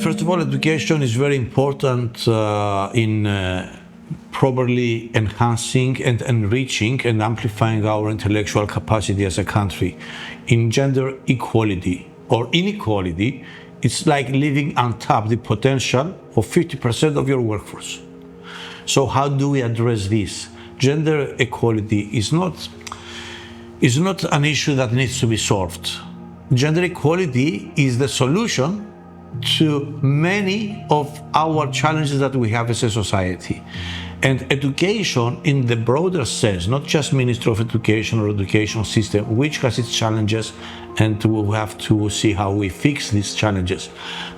First of all, education is very important in properly enhancing and enriching and amplifying our intellectual capacity as a country. In gender equality or inequality, it's like leaving untapped the potential of 50% of your workforce. So how do we address this? Gender equality is not an issue that needs to be solved. Gender equality is the solution to many of our challenges that we have as a society. And education in the broader sense, not just Ministry of Education or education system, which has its challenges, and we'll have to see how we fix these challenges.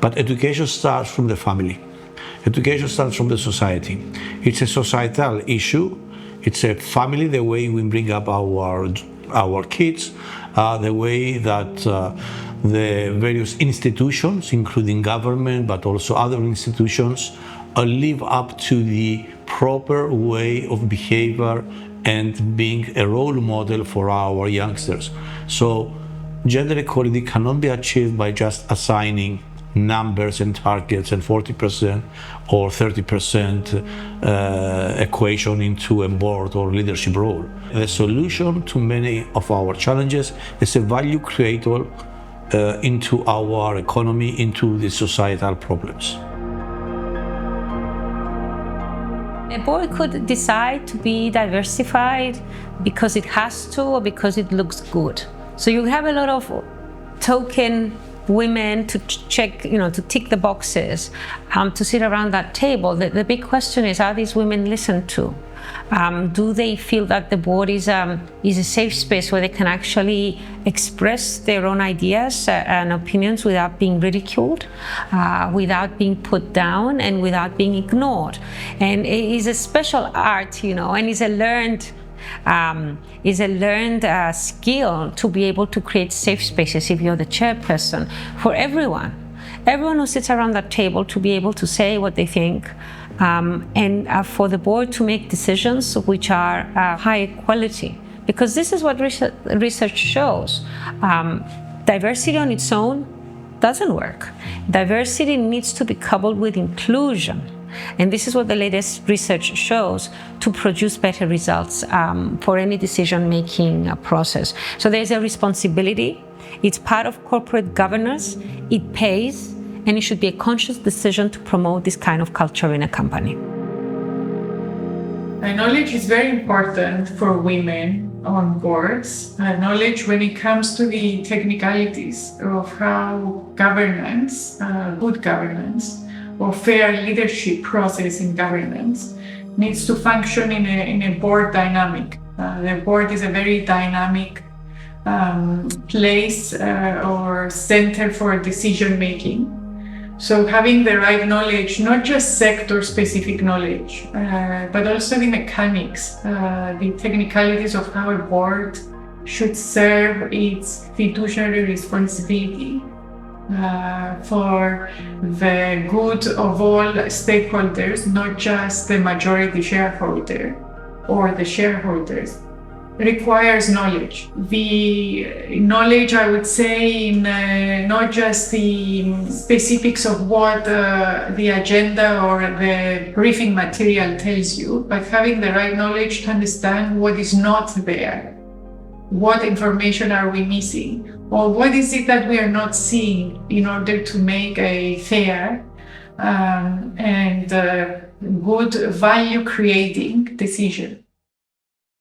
But education starts from the family. Education starts from the society. It's a societal issue. It's a family, the way we bring up our kids, the way that the various institutions, including government, but also other institutions, live up to the proper way of behavior and being a role model for our youngsters. So gender equality cannot be achieved by just assigning numbers and targets and 40% or 30% equation into a board or leadership role. The solution to many of our challenges is a value creator into our economy, into the societal problems. A board could decide to be diversified because it has to or because it looks good. So you have a lot of token women to check, to tick the boxes, to sit around that table. The big question is, are these women listened to? Do they feel that the board is a safe space where they can actually express their own ideas and opinions without being ridiculed, without being put down, and without being ignored? And it is a special art, and is a learned skill to be able to create safe spaces if you're the chairperson for everyone who sits around that table to be able to say what they think, and for the board to make decisions which are high quality. Because this is what research shows. Diversity on its own doesn't work. Diversity needs to be coupled with inclusion. And this is what the latest research shows to produce better results for any decision-making process. So there's a responsibility. It's part of corporate governance. It pays, and it should be a conscious decision to promote this kind of culture in a company. Knowledge is very important for women on boards. Knowledge when it comes to the technicalities of how governance, good governance, or fair leadership process in governance needs to function in a board dynamic. The board is a very dynamic place or center for decision making. So having the right knowledge, not just sector-specific knowledge, but also the mechanics, the technicalities of how a board should serve its fiduciary responsibility for the good of all stakeholders, not just the majority shareholder or the shareholders, requires knowledge. The knowledge, I would say, in not just the specifics of what the agenda or the briefing material tells you, but having the right knowledge to understand what is not there. What information are we missing? Or what is it that we are not seeing in order to make a fair and good value-creating decision?